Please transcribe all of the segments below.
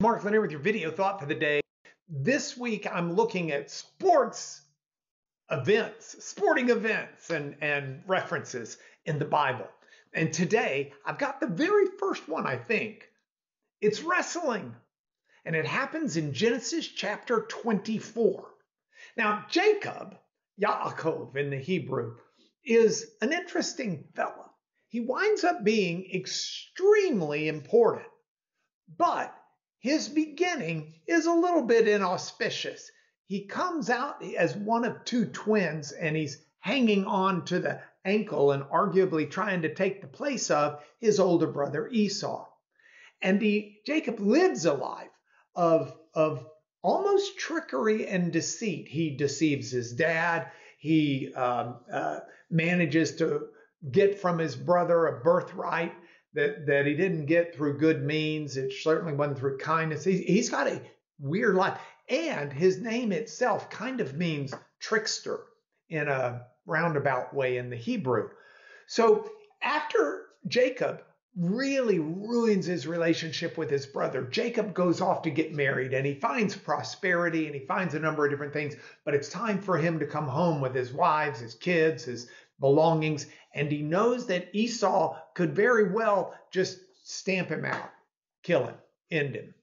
Mark Lanier with your video thought for the day. This week I'm looking at sporting events and references in the Bible. And today I've got the very first one, I think. It's wrestling. And it happens in Genesis chapter 24. Now, Jacob, Yaakov in the Hebrew, is an interesting fella. He winds up being extremely important. But his beginning is a little bit inauspicious. He comes out as one of two twins, and he's hanging on to the ankle and arguably trying to take the place of his older brother Esau. And Jacob lives a life of almost trickery and deceit. He deceives his dad. He manages to get from his brother a birthright that he didn't get through good means. It certainly wasn't through kindness. He's got a weird life. And his name itself kind of means trickster in a roundabout way in the Hebrew. So after Jacob really ruins his relationship with his brother, Jacob goes off to get married, and he finds prosperity and he finds a number of different things, but it's time for him to come home with his wives, his kids, his belongings, and he knows that Esau could very well just stamp him out, kill him, end him.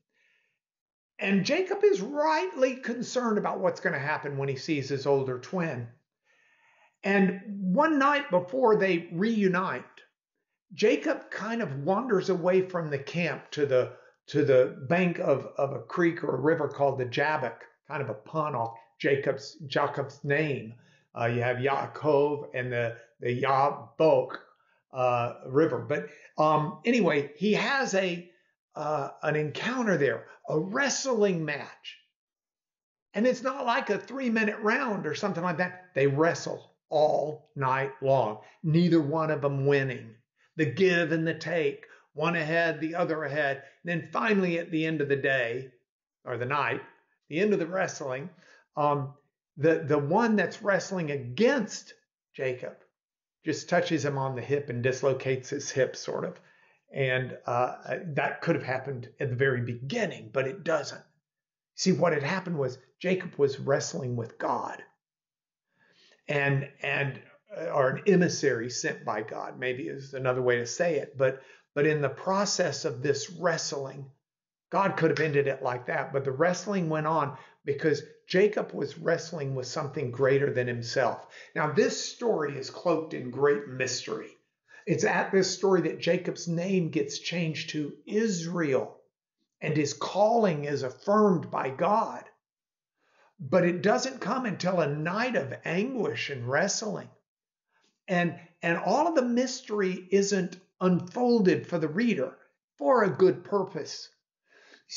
And Jacob is rightly concerned about what's going to happen when he sees his older twin. And one night before they reunite, Jacob kind of wanders away from the camp to the bank of a creek or a river called the Jabbok, kind of a pun off Jacob's name. You have Yaakov and the Yabok river. But anyway, he has an encounter there, a wrestling match. And it's not like a 3-minute round or something like that. They wrestle all night long, neither one of them winning. The give and the take, one ahead, the other ahead. And then finally at the end of the day, or the night, the end of the wrestling, the one that's wrestling against Jacob just touches him on the hip and dislocates his hip, sort of. And that could have happened at the very beginning, but it doesn't. See, what had happened was Jacob was wrestling with God, or an emissary sent by God, maybe is another way to say it. But in the process of this wrestling, God could have ended it like that, but the wrestling went on because Jacob was wrestling with something greater than himself. Now, this story is cloaked in great mystery. It's at this story that Jacob's name gets changed to Israel, and his calling is affirmed by God. But it doesn't come until a night of anguish and wrestling. And all of the mystery isn't unfolded for the reader for a good purpose.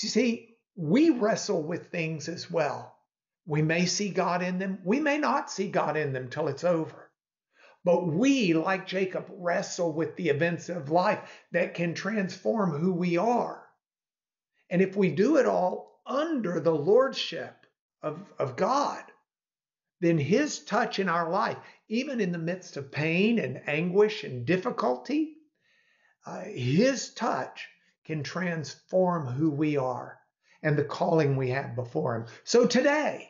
You see, we wrestle with things as well. We may see God in them. We may not see God in them till it's over. But we, like Jacob, wrestle with the events of life that can transform who we are. And if we do it all under the lordship of God, then his touch in our life, even in the midst of pain and anguish and difficulty, his touch can transform who we are and the calling we have before him. So today,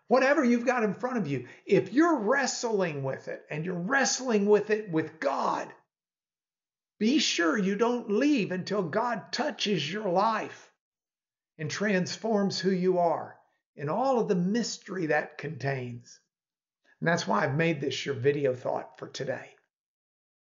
whatever you've got in front of you, if you're wrestling with it and you're wrestling with it with God, be sure you don't leave until God touches your life and transforms who you are in all of the mystery that contains. And that's why I've made this your video thought for today.